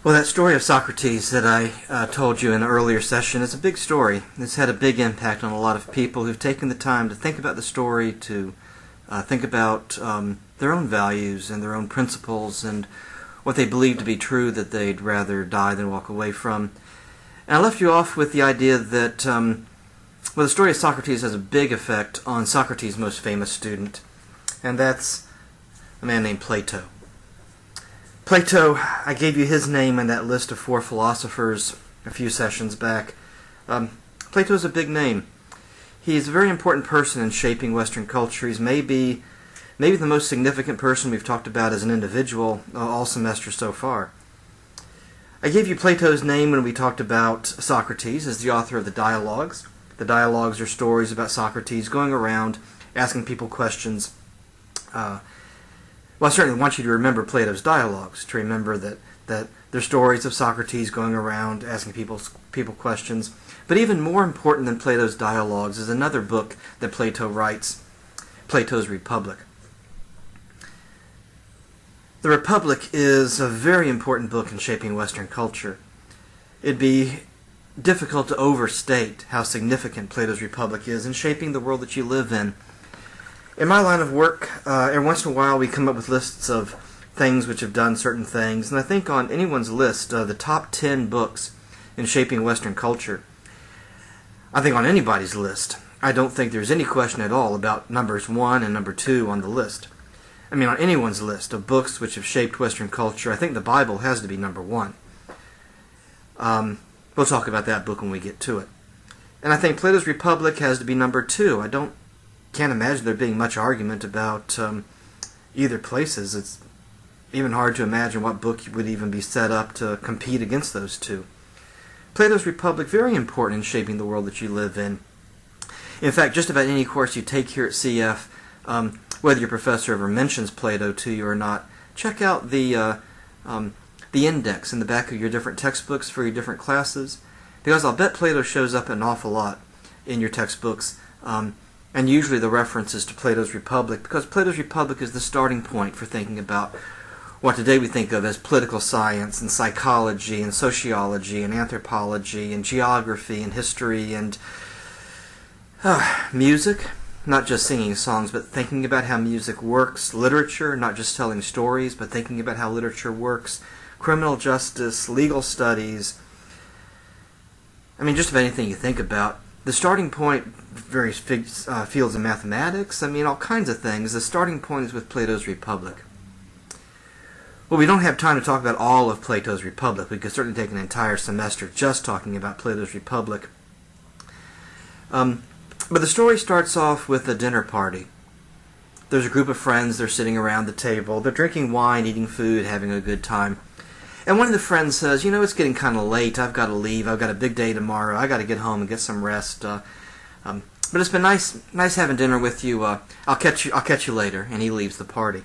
Well, that story of Socrates that I told you in an earlier session is a big story. It's had a big impact on a lot of people who've taken the time to think about the story, to think about their own values and their own principles and what they believe to be true that they'd rather die than walk away from. And I left you off with the idea that the story of Socrates has a big effect on Socrates' most famous student, and that's a man named Plato. Plato, I gave you his name in that list of 4 philosophers a few sessions back. Plato is a big name. He's a very important person in shaping Western culture. He's maybe the most significant person we've talked about as an individual all semester so far. I gave you Plato's name when we talked about Socrates as the author of the Dialogues. The Dialogues are stories about Socrates going around asking people questions. Well, I certainly want you to remember Plato's Dialogues, to remember that they're stories of Socrates going around asking people questions. But even more important than Plato's Dialogues is another book that Plato writes, Plato's Republic. The Republic is a very important book in shaping Western culture. It'd be difficult to overstate how significant Plato's Republic is in shaping the world that you live in. In my line of work, every once in a while we come up with lists of things which have done certain things, and I think on anyone's list, the top 10 books in shaping Western culture, I think on anybody's list, I don't think there's any question at all about numbers 1 and number 2 on the list. I mean, on anyone's list of books which have shaped Western culture, I think the Bible has to be number 1. We'll talk about that book when we get to it. And I think Plato's Republic has to be number 2. Can't imagine there being much argument about either places. It's even hard to imagine what book would even be set up to compete against those two. Plato's Republic, very important in shaping the world that you live in. In fact, just about any course you take here at CF, whether your professor ever mentions Plato to you or not, check out the index in the back of your different textbooks for your different classes, because I'll bet Plato shows up an awful lot in your textbooks. And usually the reference is to Plato's Republic, because Plato's Republic is the starting point for thinking about what today we think of as political science and psychology and sociology and anthropology and geography and history and music, not just singing songs, but thinking about how music works, literature, not just telling stories, but thinking about how literature works, criminal justice, legal studies. I mean, just about anything you think about. The starting point, various fields of mathematics, I mean, all kinds of things. The starting point is with Plato's Republic. Well, we don't have time to talk about all of Plato's Republic. We could certainly take an entire semester just talking about Plato's Republic. But the story starts off with a dinner party. There's a group of friends, they're sitting around the table, they're drinking wine, eating food, having a good time. And one of the friends says, it's getting kind of late. I've got to leave. I've got a big day tomorrow. I've got to get home and get some rest. But it's been nice having dinner with you. I'll catch you later. And he leaves the party.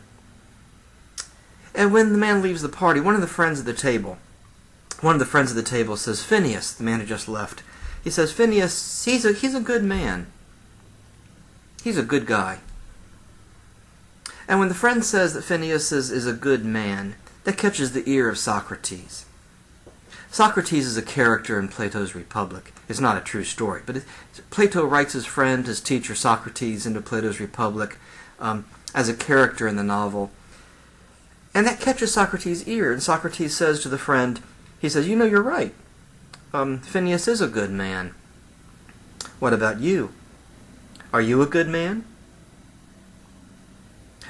And when the man leaves the party, one of the friends at the table says, Phineas, the man who just left, he says, Phineas, he's a good man. He's a good guy. And when the friend says that Phineas is a good man, that catches the ear of Socrates. Socrates is a character in Plato's Republic. It's not a true story, but Plato writes his friend, his teacher Socrates, into Plato's Republic as a character in the novel. And that catches Socrates' ear, and Socrates says to the friend, he says, you're right. Phineas is a good man. What about you? Are you a good man?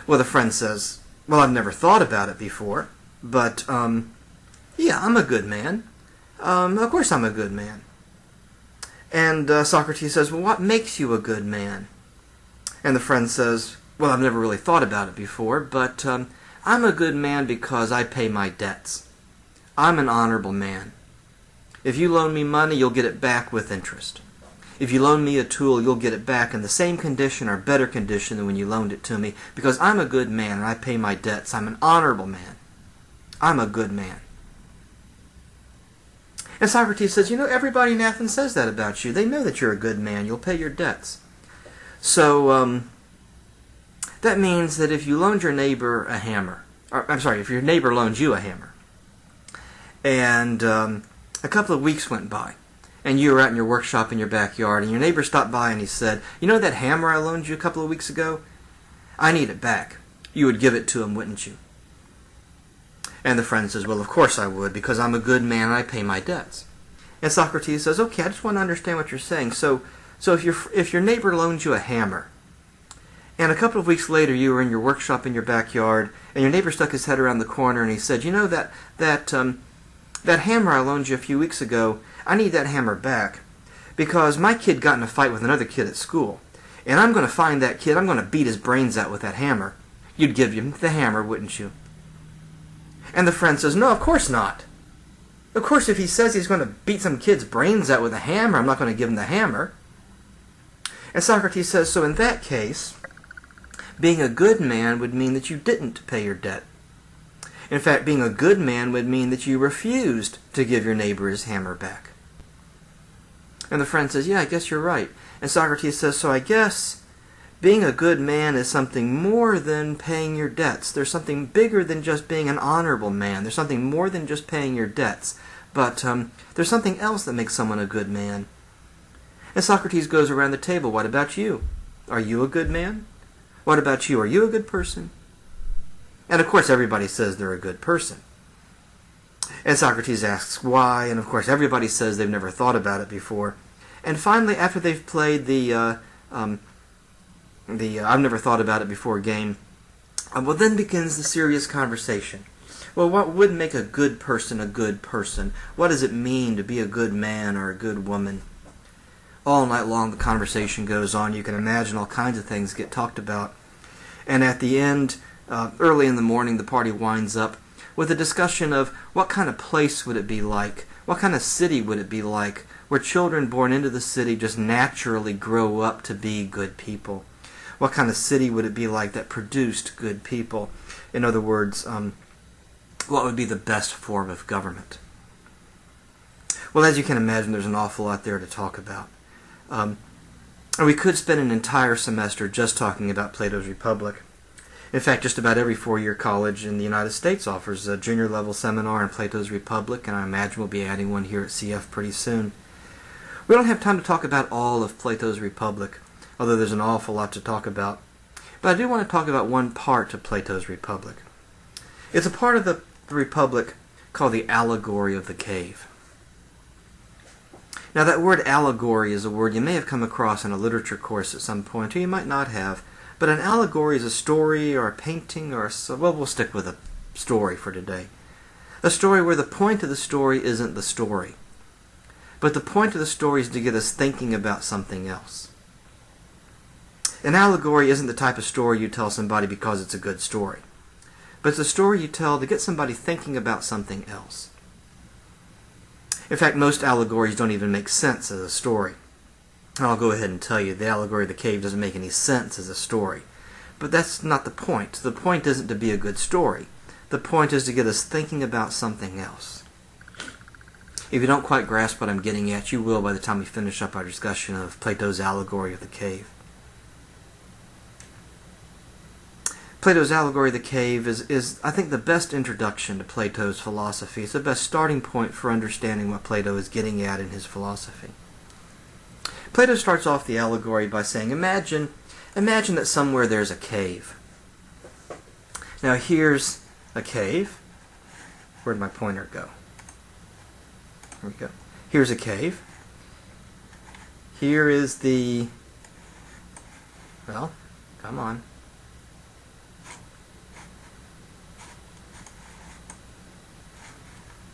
Well, the friend says, well, I've never thought about it before. But, yeah, I'm a good man. Of course I'm a good man. And Socrates says, well, what makes you a good man? And the friend says, well, I've never really thought about it before, but I'm a good man because I pay my debts. I'm an honorable man. If you loan me money, you'll get it back with interest. If you loan me a tool, you'll get it back in the same condition or better condition than when you loaned it to me, because I'm a good man and I pay my debts. I'm an honorable man. I'm a good man. And Socrates says, everybody in Athens says that about you. They know that you're a good man. You'll pay your debts. So that means that if you loaned your neighbor a hammer, if your neighbor loans you a hammer, And a couple of weeks went by, and you were out in your workshop in your backyard, and your neighbor stopped by and he said, "You know that hammer I loaned you a couple of weeks ago? I need it back." You would give it to him, wouldn't you? And the friend says, "Well, of course I would, because I'm a good man and I pay my debts." And Socrates says, "Okay, I just want to understand what you're saying. So if your neighbor loans you a hammer, and a couple of weeks later you were in your workshop in your backyard, and your neighbor stuck his head around the corner and he said, 'You know that hammer I loaned you a few weeks ago, I need that hammer back, because my kid got in a fight with another kid at school, and I'm going to find that kid, I'm going to beat his brains out with that hammer.' You'd give him the hammer, wouldn't you?" And the friend says, "No, of course not. Of course, if he says he's going to beat some kid's brains out with a hammer, I'm not going to give him the hammer." And Socrates says, "So in that case, being a good man would mean that you didn't pay your debt. In fact, being a good man would mean that you refused to give your neighbor his hammer back." And the friend says, "Yeah, I guess you're right." And Socrates says, "So I guess being a good man is something more than paying your debts. There's something bigger than just being an honorable man. There's something more than just paying your debts. But there's something else that makes someone a good man." And Socrates goes around the table. "What about you? Are you a good man? What about you? Are you a good person?" And of course everybody says they're a good person. And Socrates asks why, and of course everybody says they've never thought about it before. And finally, after they've played the I've never thought about it before game, well, then begins the serious conversation. Well, what would make a good person a good person? What does it mean to be a good man or a good woman? All night long the conversation goes on. You can imagine all kinds of things get talked about. And at the end, early in the morning, the party winds up with a discussion of what kind of place would it be like? What kind of city would it be like where children born into the city just naturally grow up to be good people? What kind of city would it be like that produced good people? In other words, what would be the best form of government? Well, as you can imagine, there's an awful lot there to talk about. And we could spend an entire semester just talking about Plato's Republic. In fact, just about every four-year college in the United States offers a junior-level seminar on Plato's Republic, and I imagine we'll be adding one here at CF pretty soon. We don't have time to talk about all of Plato's Republic, although there's an awful lot to talk about. But I do want to talk about one part of Plato's Republic. It's a part of the Republic called the allegory of the cave. Now that word allegory is a word you may have come across in a literature course at some point, or you might not have. But an allegory is a story or a painting or well, we'll stick with a story for today. A story where the point of the story isn't the story, but the point of the story is to get us thinking about something else. An allegory isn't the type of story you tell somebody because it's a good story, but it's a story you tell to get somebody thinking about something else. In fact, most allegories don't even make sense as a story. I'll go ahead and tell you, the allegory of the cave doesn't make any sense as a story. But that's not the point. The point isn't to be a good story. The point is to get us thinking about something else. If you don't quite grasp what I'm getting at, you will by the time we finish up our discussion of Plato's allegory of the cave. Plato's allegory of the cave is, I think, the best introduction to Plato's philosophy. It's the best starting point for understanding what Plato is getting at in his philosophy. Plato starts off the allegory by saying, imagine that somewhere there's a cave. Now here's a cave. Where'd my pointer go? Here we go. Here's a cave. Here is the... Well, come on.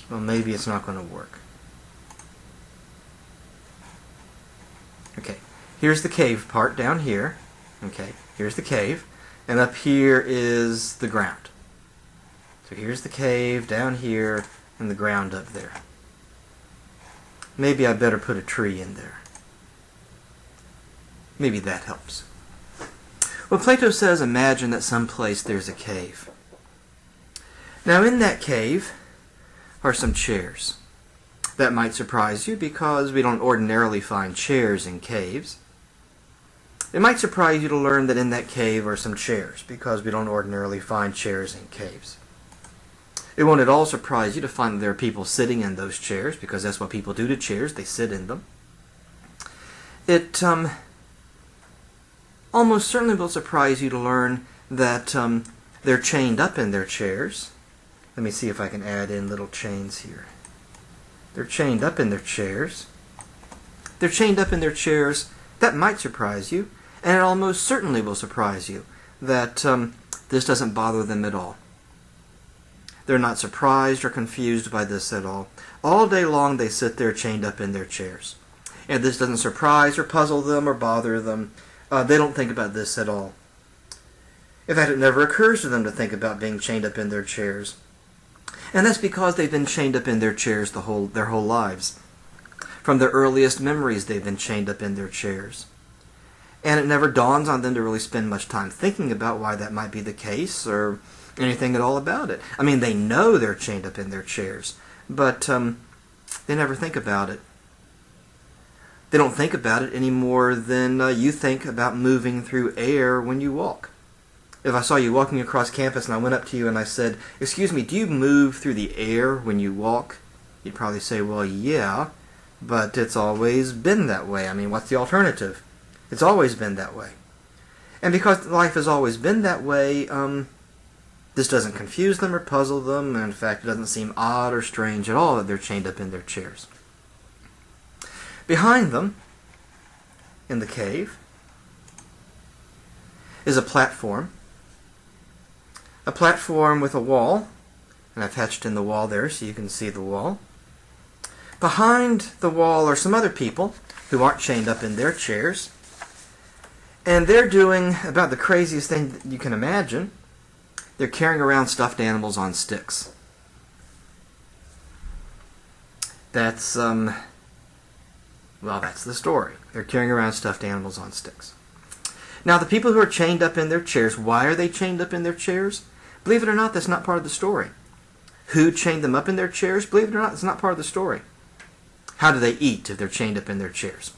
Well, maybe it's not going to work. Okay, here's the cave part down here. Okay, here's the cave. And up here is the ground. So here's the cave down here and the ground up there. Maybe I better put a tree in there. Maybe that helps. Well, Plato says, imagine that someplace there's a cave. Now in that cave are some chairs. That might surprise you because we don't ordinarily find chairs in caves. It might surprise you to learn that in that cave are some chairs because we don't ordinarily find chairs in caves. It won't at all surprise you to find that there are people sitting in those chairs, because that's what people do to chairs. They sit in them. It almost certainly will surprise you to learn that they're chained up in their chairs. Let me see if I can add in little chains here. They're chained up in their chairs. They're chained up in their chairs. That might surprise you, and it almost certainly will surprise you that this doesn't bother them at all. They're not surprised or confused by this at all. All day long they sit there chained up in their chairs. And this doesn't surprise or puzzle them or bother them. They don't think about this at all. In fact, it never occurs to them to think about being chained up in their chairs. And that's because they've been chained up in their chairs their whole lives. From their earliest memories, they've been chained up in their chairs. And it never dawns on them to really spend much time thinking about why that might be the case or anything at all about it. I mean, they know they're chained up in their chairs, but they never think about it. They don't think about it any more than you think about moving through air when you walk. If I saw you walking across campus and I went up to you and I said, "Excuse me, do you move through the air when you walk?" You'd probably say, "Well, yeah, but it's always been that way. I mean, what's the alternative? It's always been that way." And because life has always been that way, this doesn't confuse them or puzzle them. And in fact, it doesn't seem odd or strange at all that they're chained up in their chairs. Behind them, in the cave, is a platform. A platform with a wall, and I've hatched in the wall there so you can see the wall. Behind the wall are some other people who aren't chained up in their chairs, and they're doing about the craziest thing that you can imagine. They're carrying around stuffed animals on sticks. That's, well, that's the story. They're carrying around stuffed animals on sticks. Now, the people who are chained up in their chairs, why are they chained up in their chairs? Believe it or not, that's not part of the story. Who chained them up in their chairs? Believe it or not, it's not part of the story. How do they eat if they're chained up in their chairs?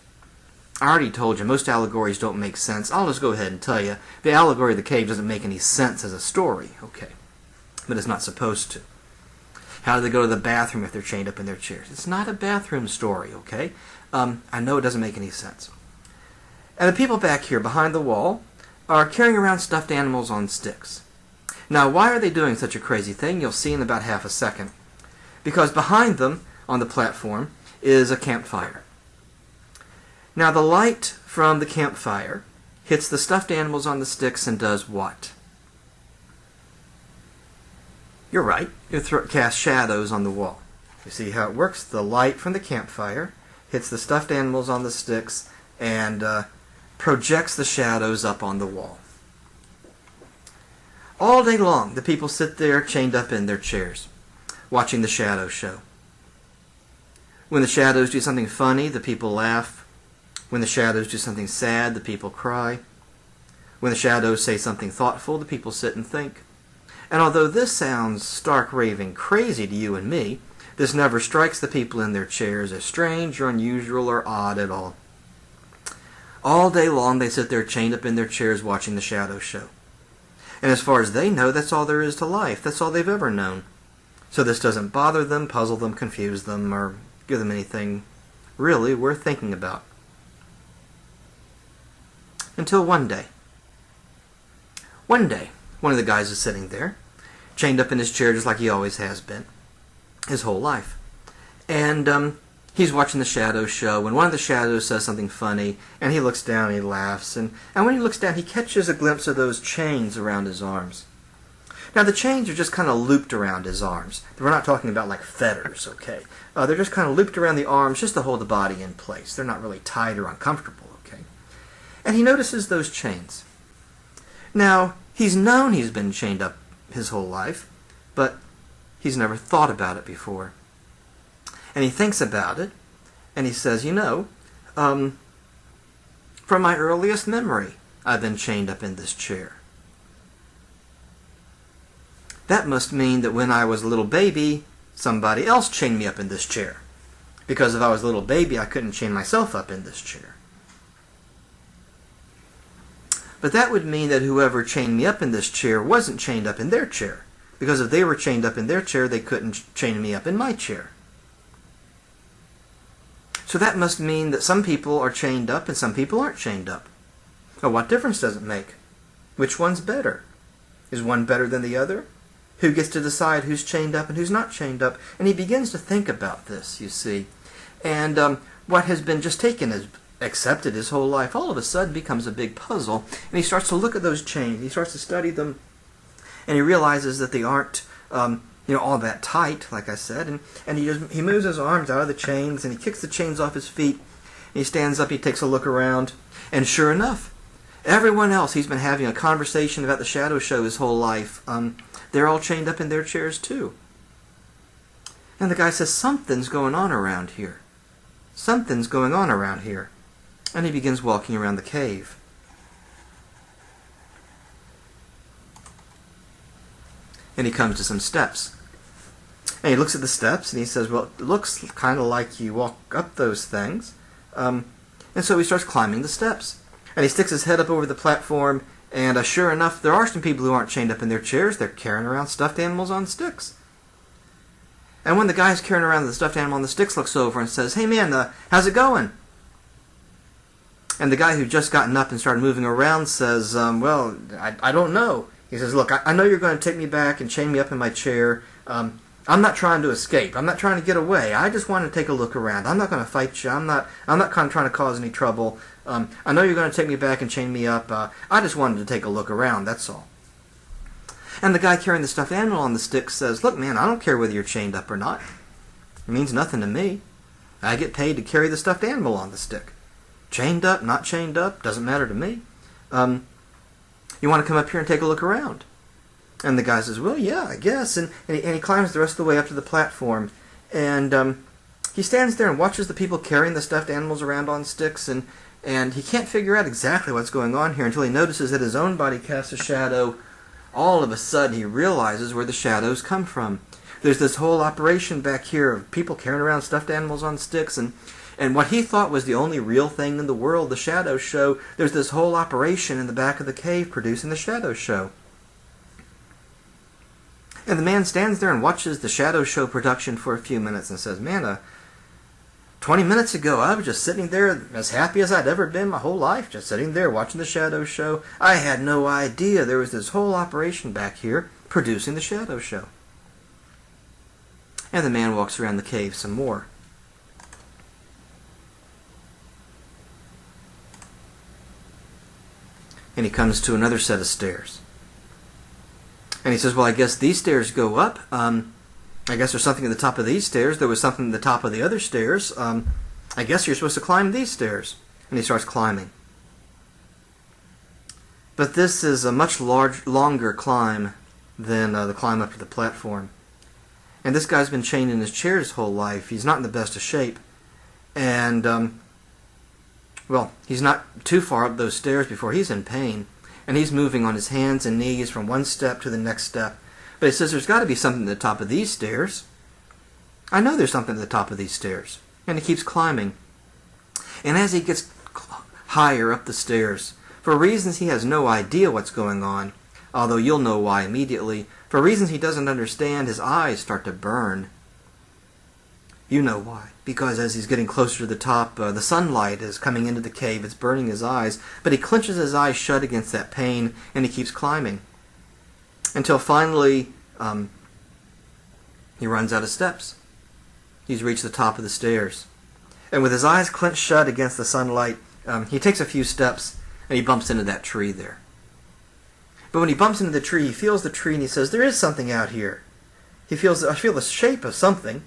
I already told you, most allegories don't make sense. I'll just go ahead and tell you, the allegory of the cave doesn't make any sense as a story, okay? But it's not supposed to. How do they go to the bathroom if they're chained up in their chairs? It's not a bathroom story, okay? I know it doesn't make any sense. And the people back here behind the wall are carrying around stuffed animals on sticks. Now, why are they doing such a crazy thing? You'll see in about half a second. Because behind them, on the platform, is a campfire. Now, the light from the campfire hits the stuffed animals on the sticks and does what? You're right. It casts shadows on the wall. You see how it works? The light from the campfire hits the stuffed animals on the sticks and projects the shadows up on the wall. All day long, the people sit there chained up in their chairs, watching the shadow show. When the shadows do something funny, the people laugh. When the shadows do something sad, the people cry. When the shadows say something thoughtful, the people sit and think. And although this sounds stark raving crazy to you and me, this never strikes the people in their chairs as strange or unusual or odd at all. All day long they sit there chained up in their chairs watching the shadow show. And as far as they know, that's all there is to life. That's all they've ever known. So this doesn't bother them, puzzle them, confuse them, or give them anything really worth thinking about. Until one day. One day, one of the guys is sitting there, chained up in his chair just like he always has been, his whole life. And he's watching the shadow show, and one of the shadows says something funny, and he looks down and he laughs, and when he looks down, he catches a glimpse of those chains around his arms. Now, the chains are just kind of looped around his arms. We're not talking about like fetters, okay? They're just kind of looped around the arms just to hold the body in place. They're not really tight or uncomfortable, okay? And he notices those chains. Now, he's known he's been chained up his whole life, but he's never thought about it before. And he thinks about it, and he says, you know, from my earliest memory, I've been chained up in this chair. That must mean that when I was a little baby, somebody else chained me up in this chair. Because if I was a little baby, I couldn't chain myself up in this chair. But that would mean that whoever chained me up in this chair wasn't chained up in their chair. Because if they were chained up in their chair, they couldn't chain me up in my chair. So that must mean that some people are chained up and some people aren't chained up. Well, what difference does it make? Which one's better? Is one better than the other? Who gets to decide who's chained up and who's not chained up? And he begins to think about this, you see. And what has been just taken as accepted his whole life all of a sudden becomes a big puzzle. And he starts to look at those chains. He starts to study them. And he realizes that they aren't all that tight, like I said. And he moves his arms out of the chains and he kicks the chains off his feet. And he stands up, he takes a look around. And sure enough, everyone else he's been having a conversation about the shadow show his whole life, they're all chained up in their chairs too. And the guy says, something's going on around here. Something's going on around here. And he begins walking around the cave. And he comes to some steps. And he looks at the steps and he says, well, it looks kind of like you walk up those things. And so he starts climbing the steps. And he sticks his head up over the platform, and sure enough, there are some people who aren't chained up in their chairs. They're carrying around stuffed animals on sticks. And when the guy who's carrying around the stuffed animal on the sticks looks over and says, hey man, how's it going? And the guy who just gotten up and started moving around says, well, I don't know. He says, look, I know you're going to take me back and chain me up in my chair. I'm not trying to escape. I'm not trying to get away. I just want to take a look around. I'm not going to fight you. I'm not kind of trying to cause any trouble. I know you're going to take me back and chain me up. I just wanted to take a look around, that's all. And the guy carrying the stuffed animal on the stick says, look, man, I don't care whether you're chained up or not. It means nothing to me. I get paid to carry the stuffed animal on the stick. Chained up, not chained up, doesn't matter to me. You want to come up here and take a look around? And the guy says, well, yeah, I guess. And he climbs the rest of the way up to the platform. And he stands there and watches the people carrying the stuffed animals around on sticks. And he can't figure out exactly what's going on here until he notices that his own body casts a shadow. All of a sudden, he realizes where the shadows come from. There's this whole operation back here of people carrying around stuffed animals on sticks. And what he thought was the only real thing in the world, the shadow show, there's this whole operation in the back of the cave producing the shadow show. And the man stands there and watches the shadow show production for a few minutes and says, man, 20 minutes ago I was just sitting there as happy as I'd ever been my whole life, just sitting there watching the shadow show. I had no idea there was this whole operation back here producing the shadow show. And the man walks around the cave some more. And he comes to another set of stairs. And he says, well, I guess these stairs go up. I guess there's something at the top of these stairs. There was something at the top of the other stairs. I guess you're supposed to climb these stairs. And he starts climbing. But this is a much longer climb than the climb up to the platform. And this guy's been chained in his chair his whole life. He's not in the best of shape. And, well, he's not too far up those stairs before he's in pain. And he's moving on his hands and knees from one step to the next step. But he says, there's got to be something at the top of these stairs. I know there's something at the top of these stairs. And he keeps climbing. And as he gets higher up the stairs, for reasons he has no idea what's going on, although you'll know why immediately, for reasons he doesn't understand, his eyes start to burn. You know why. Because as he's getting closer to the top, the sunlight is coming into the cave. It's burning his eyes. But he clenches his eyes shut against that pain, and he keeps climbing. Until finally, he runs out of steps. He's reached the top of the stairs. And with his eyes clenched shut against the sunlight, he takes a few steps, and he bumps into that tree there. But when he bumps into the tree, he feels the tree, and he says, there is something out here. I feel the shape of something.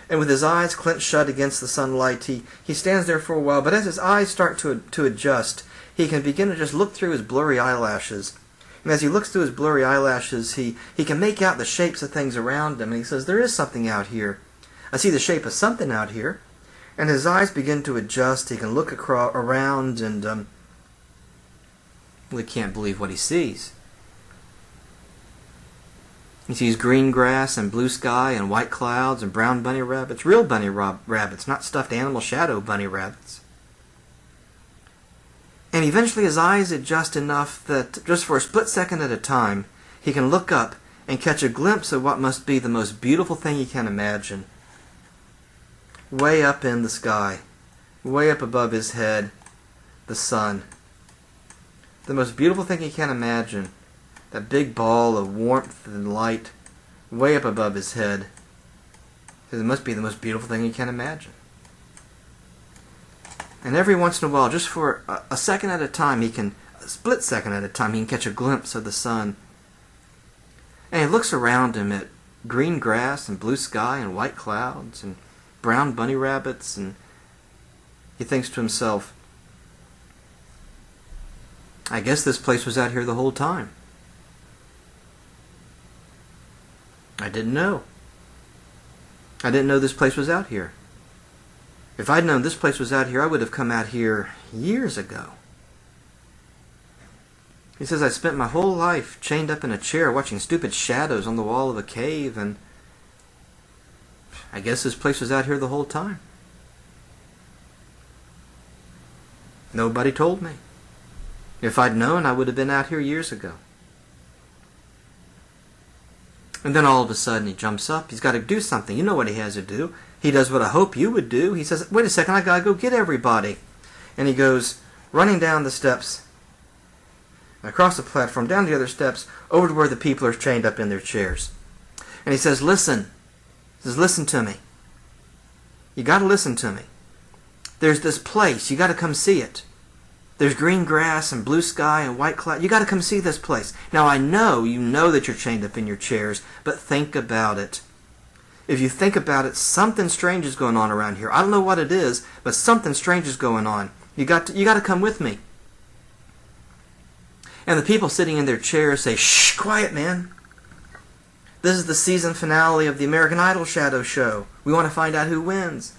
And with his eyes clenched shut against the sunlight, he stands there for a while. But as his eyes start to adjust, he can begin to just look through his blurry eyelashes. And as he looks through his blurry eyelashes, he can make out the shapes of things around him. And he says, there is something out here. I see the shape of something out here. And his eyes begin to adjust. He can look around and well, he can't believe what he sees. He sees green grass and blue sky and white clouds and brown bunny rabbits. Real bunny rabbits, not stuffed animal shadow bunny rabbits. And eventually his eyes adjust enough that just for a split second at a time, he can look up and catch a glimpse of what must be the most beautiful thing he can imagine. Way up in the sky, way up above his head, the sun. The most beautiful thing he can imagine, that big ball of warmth and light, way up above his head. It must be the most beautiful thing he can imagine. And every once in a while, just for a second at a time, a split second at a time, he can catch a glimpse of the sun. And he looks around him at green grass and blue sky and white clouds and brown bunny rabbits, and he thinks to himself, I guess this place was out here the whole time. I didn't know. I didn't know this place was out here. If I'd known this place was out here, I would have come out here years ago. He says, I spent my whole life chained up in a chair watching stupid shadows on the wall of a cave, and I guess this place was out here the whole time. Nobody told me. If I'd known, I would have been out here years ago. And then all of a sudden he jumps up. He's got to do something. You know what he has to do. He does what I hope you would do. He says, wait a second, I got to go get everybody. And he goes running down the steps, across the platform, down the other steps, over to where the people are chained up in their chairs. And he says, listen. He says, listen to me. You got to listen to me. There's this place. You got to come see it. There's green grass and blue sky and white cloud. You got to come see this place. Now I know you know that you're chained up in your chairs, but think about it. If you think about it, something strange is going on around here. I don't know what it is, but something strange is going on. You got to come with me. And the people sitting in their chairs say, shh, quiet, man. This is the season finale of the American Idol shadow show. We want to find out who wins.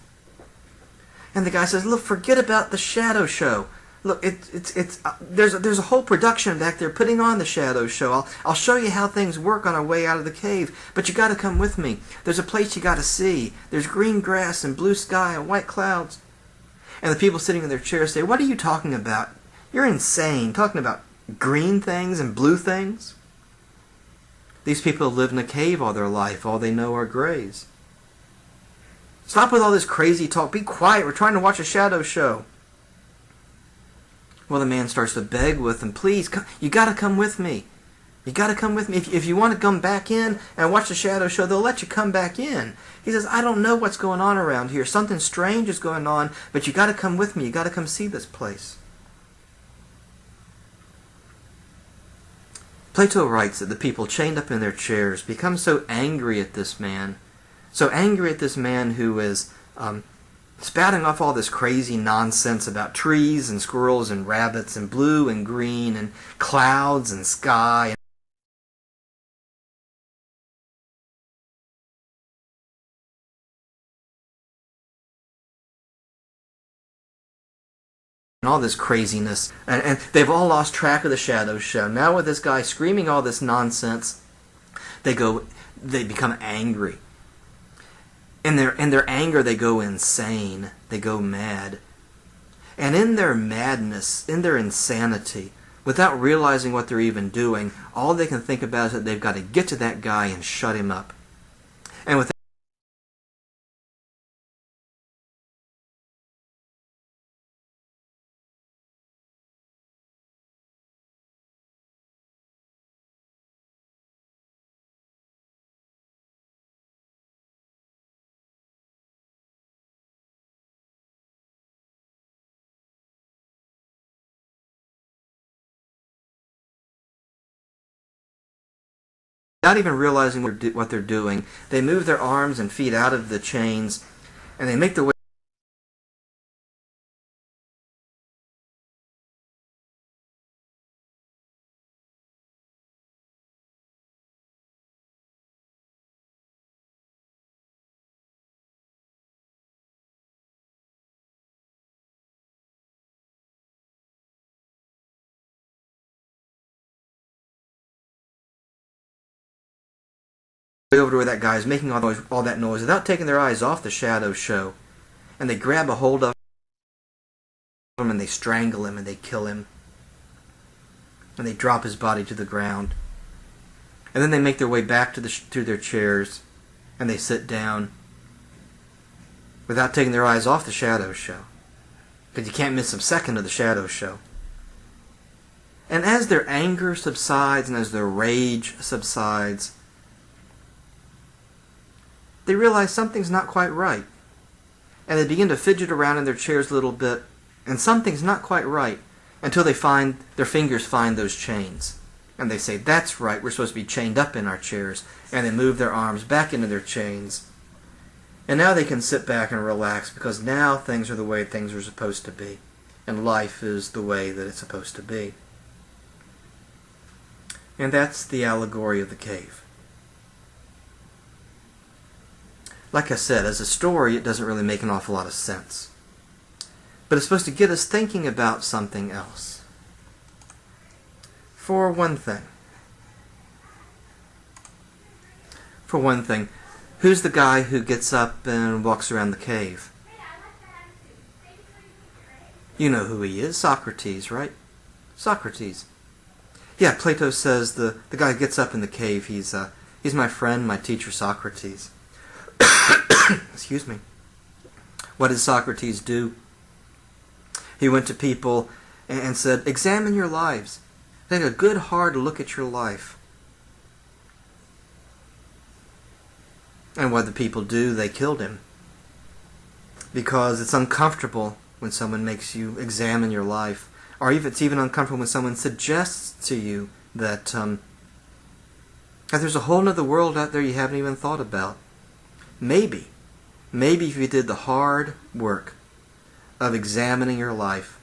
And the guy says, look, forget about the shadow show. Look, there's a whole production back there putting on the shadow show. I'll show you how things work on our way out of the cave, but you got to come with me. There's a place you got to see. There's green grass and blue sky and white clouds. And the people sitting in their chairs say, what are you talking about? You're insane, talking about green things and blue things. These people have lived in a cave all their life. All they know are grays. Stop with all this crazy talk. Be quiet. We're trying to watch a shadow show. Well, the man starts to beg with them, please, you got to come with me. You got to come with me. If you want to come back in and watch the shadow show, they'll let you come back in. He says, I don't know what's going on around here. Something strange is going on, but you got to come with me. You got to come see this place. Plato writes that the people chained up in their chairs become so angry at this man, who is spouting off all this crazy nonsense about trees and squirrels and rabbits and blue and green and clouds and sky and all this craziness. And they've all lost track of the shadow show. Now with this guy screaming all this nonsense, they become angry. In their anger, they go insane. They go mad. And in their madness, in their insanity, without realizing what they're even doing, all they can think about is that they've got to get to that guy and shut him up. And with without even realizing what they're doing, they move their arms and feet out of the chains, and they make their way over to where that guy is making all that noise without taking their eyes off the shadow show. And they grab a hold of him and they strangle him and they kill him. And they drop his body to the ground. And then they make their way back to their chairs, and they sit down without taking their eyes off the shadow show. Because you can't miss a second of the shadow show. And as their anger subsides and as their rage subsides, they realize something's not quite right. And they begin to fidget around in their chairs a little bit, and something's not quite right until they find their fingers find those chains. And they say, that's right, we're supposed to be chained up in our chairs. And they move their arms back into their chains. And now they can sit back and relax, because now things are the way things are supposed to be. And life is the way that it's supposed to be. And that's the allegory of the cave. Like I said, as a story, it doesn't really make an awful lot of sense. But it's supposed to get us thinking about something else. For one thing, who's the guy who gets up and walks around the cave? You know who he is, Socrates, right? Socrates. Yeah, Plato says the guy who gets up in the cave, he's my friend, my teacher, Socrates. Excuse me. What did Socrates do? He went to people and said, examine your lives. Take a good hard look at your life. And what did the people do? They killed him. Because it's uncomfortable when someone makes you examine your life. Or even it's even uncomfortable when someone suggests to you that there's a whole other world out there you haven't even thought about. Maybe if you did the hard work of examining your life,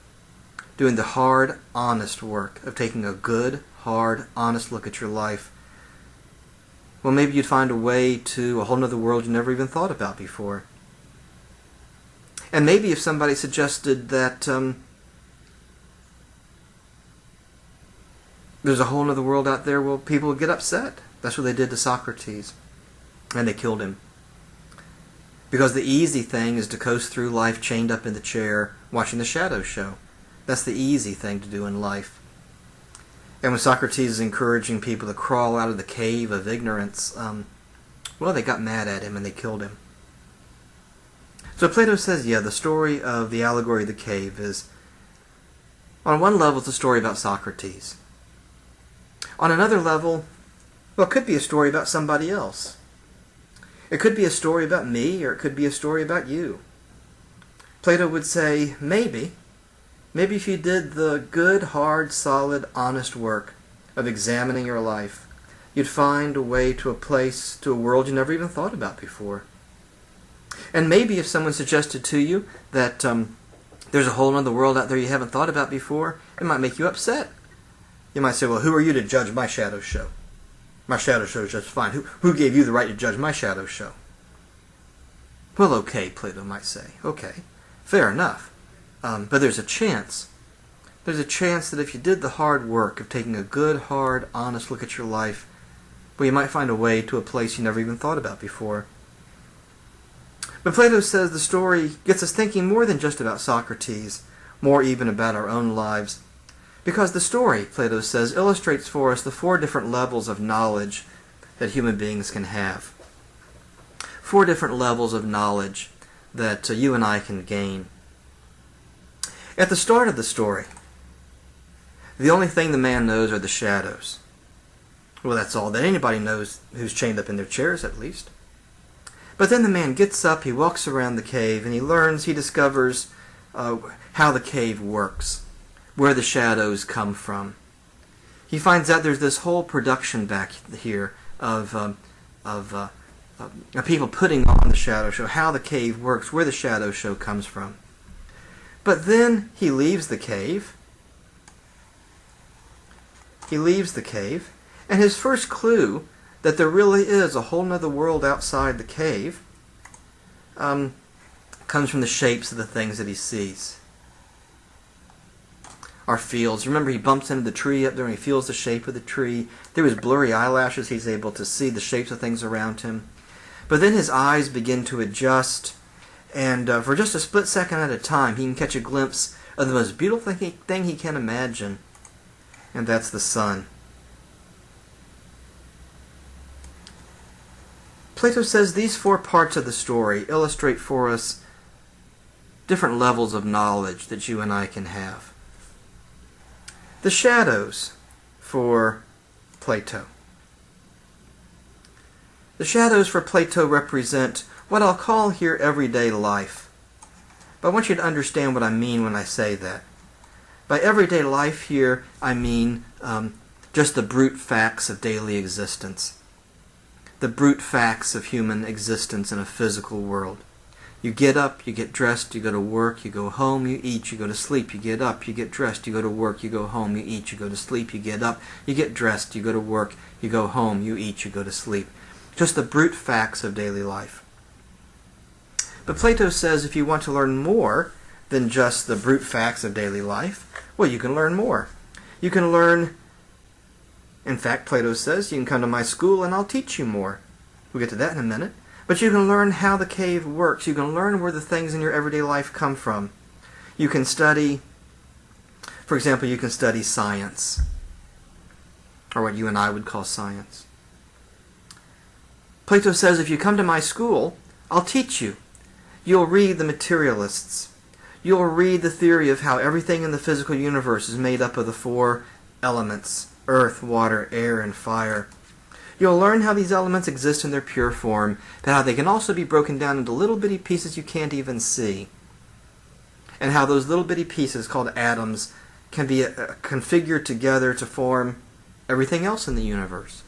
doing the hard, honest work of taking a good, hard, honest look at your life, well, maybe you'd find a way to a whole other world you never even thought about before. And maybe if somebody suggested that there's a whole other world out there, well, people would get upset. That's what they did to Socrates. And they killed him. Because the easy thing is to coast through life chained up in the chair, watching the shadow show. That's the easy thing to do in life. And when Socrates is encouraging people to crawl out of the cave of ignorance, well, they got mad at him and they killed him. So Plato says, yeah, the story of the allegory of the cave is, on one level, it's a story about Socrates. On another level, well, it could be a story about somebody else. It could be a story about me, or it could be a story about you. Plato would say, maybe if you did the good, hard, solid, honest work of examining your life, you'd find a way to a place, to a world you never even thought about before. And maybe if someone suggested to you that there's a whole other world out there you haven't thought about before, it might make you upset. You might say, well, who are you to judge my shadow show? My shadow show is just fine. Who gave you the right to judge my shadow show? Well, okay, Plato might say. Okay, fair enough. But there's a chance. There's a chance that if you did the hard work of taking a good, hard, honest look at your life, well, you might find a way to a place you never even thought about before. But Plato says the story gets us thinking more than just about Socrates, more even about our own lives. Because the story, Plato says, illustrates for us the 4 different levels of knowledge that human beings can have. 4 different levels of knowledge that you and I can gain. At the start of the story, the only thing the man knows are the shadows. Well, that's all that anybody knows who's chained up in their chairs, at least. But then the man gets up, he walks around the cave, and he discovers how the cave works, where the shadows come from. He finds out there's this whole production back here of people putting on the shadow show, how the cave works, where the shadow show comes from. But then he leaves the cave. And his first clue that there really is a whole nother world outside the cave comes from the shapes of the things that he sees. Our fields. Remember, he bumps into the tree up there and he feels the shape of the tree. Through his blurry eyelashes, he's able to see the shapes of things around him. But then his eyes begin to adjust, and for just a split second at a time, he can catch a glimpse of the most beautiful thing he can imagine, and that's the sun. Plato says these four parts of the story illustrate for us different levels of knowledge that you and I can have. The shadows for Plato. The shadows for Plato represent what I'll call here everyday life. But I want you to understand what I mean when I say that. By everyday life here, I mean just the brute facts of daily existence. The brute facts of human existence in a physical world. You get up, you get dressed, you go to work, you go home, you eat, you go to sleep. You get up, you get dressed, you go to work, you go home, you eat, you go to sleep. You get up, you get dressed, you go to work, you go home, you eat, you go to sleep. Just the brute facts of daily life. But Plato says if you want to learn more than just the brute facts of daily life, well, you can learn more. You can learn, in fact, Plato says, you can come to my school and I'll teach you more. We'll get to that in a minute. But you can learn how the cave works. You can learn where the things in your everyday life come from. You can study, for example, you can study science, or what you and I would call science. Plato says if you come to my school, I'll teach you. You'll read the materialists. You'll read the theory of how everything in the physical universe is made up of the four elements: earth, water, air, and fire. You'll learn how these elements exist in their pure form, but how they can also be broken down into little bitty pieces you can't even see. And how those little bitty pieces, called atoms, can be configured together to form everything else in the universe.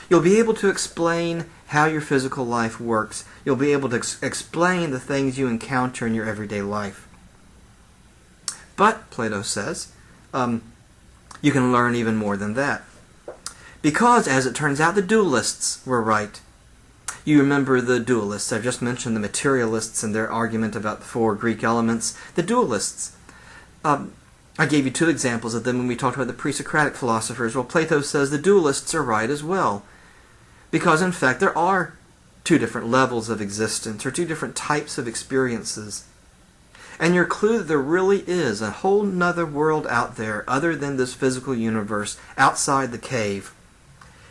You'll be able to explain how your physical life works. You'll be able to explain the things you encounter in your everyday life. But, Plato says, you can learn even more than that. Because, as it turns out, the dualists were right. You remember the dualists. I've just mentioned the materialists and their argument about the four Greek elements. The dualists. I gave you two examples of them when we talked about the pre-Socratic philosophers. Well, Plato says the dualists are right as well. Because, in fact, there are two different levels of existence, or two different types of experiences. And your clue that there really is a whole nother world out there other than this physical universe, outside the cave.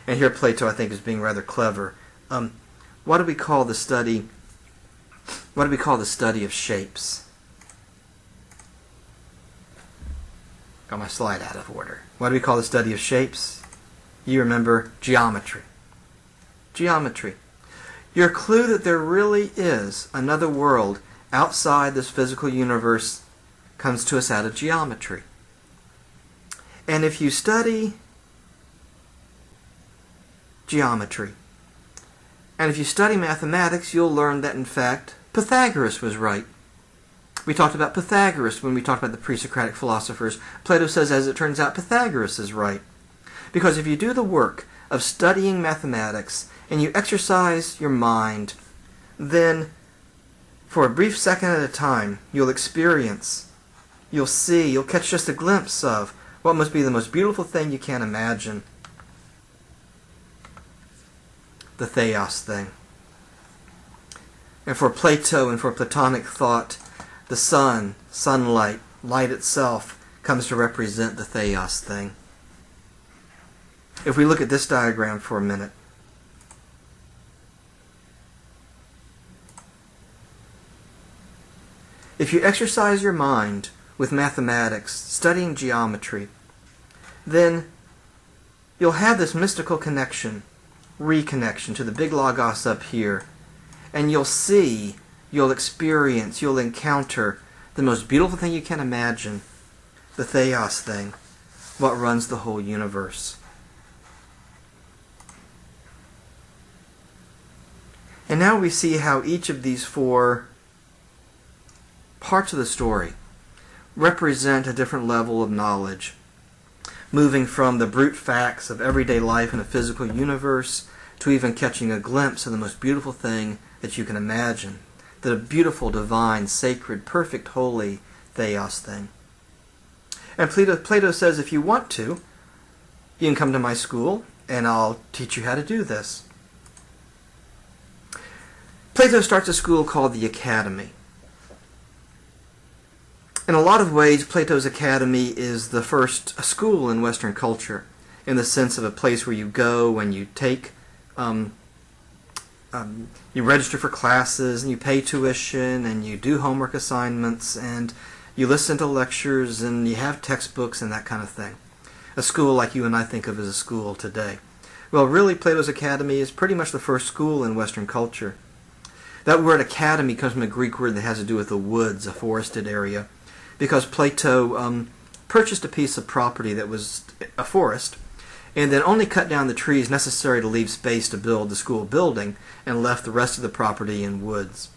And here Plato, I think, is being rather clever. What do we call the study? What do we call the study of shapes? Got my slide out of order. What do we call the study of shapes? You remember geometry. Geometry. Your clue that there really is another world outside this physical universe comes to us out of geometry. And if you study geometry, and if you study mathematics, you'll learn that, in fact, Pythagoras was right. We talked about Pythagoras when we talked about the pre-Socratic philosophers. Plato says, as it turns out, Pythagoras is right. Because if you do the work of studying mathematics and you exercise your mind, then for a brief second at a time, you'll experience, you'll see, you'll catch just a glimpse of what must be the most beautiful thing you can imagine. The theos thing. And for Plato and for Platonic thought, the sun, sunlight, light itself, comes to represent the theos thing. If we look at this diagram for a minute, if you exercise your mind with mathematics, studying geometry, then you'll have this mystical connection, reconnection to the big logos up here, and you'll see, you'll experience, you'll encounter the most beautiful thing you can imagine, the theos thing, what runs the whole universe. And now we see how each of these four parts of the story represent a different level of knowledge, moving from the brute facts of everyday life in a physical universe to even catching a glimpse of the most beautiful thing that you can imagine, the beautiful, divine, sacred, perfect, holy theos thing. And Plato says if you want to, you can come to my school and I'll teach you how to do this. Plato starts a school called the Academy. In a lot of ways, Plato's Academy is the first school in Western culture, in the sense of a place where you go and you take you register for classes, and you pay tuition, and you do homework assignments, and you listen to lectures, and you have textbooks and that kind of thing. A school like you and I think of as a school today. Well, really, Plato's Academy is pretty much the first school in Western culture. That word academy comes from a Greek word that has to do with the woods, a forested area, because Plato purchased a piece of property that was a forest, and then only cut down the trees necessary to leave space to build the school building, and left the rest of the property in woods.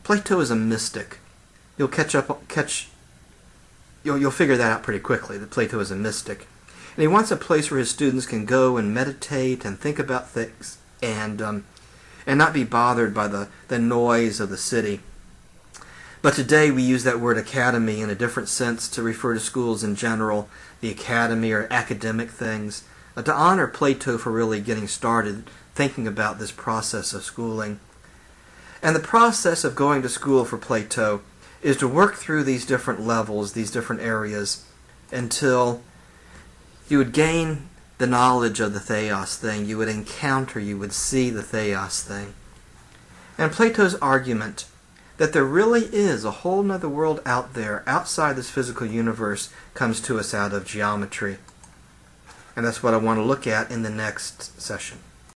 Plato is a mystic. You'll you'll figure that out pretty quickly, that Plato is a mystic. And he wants a place where his students can go and meditate and think about things and not be bothered by the noise of the city. But today we use that word academy in a different sense to refer to schools in general, the academy or academic things, to honor Plato for really getting started thinking about this process of schooling. And the process of going to school for Plato is to work through these different levels, these different areas, until you would gain the knowledge of the theos thing, you would encounter, you would see the theos thing. And Plato's argument that there really is a whole nother world out there, outside this physical universe, comes to us out of geometry. And that's what I want to look at in the next session.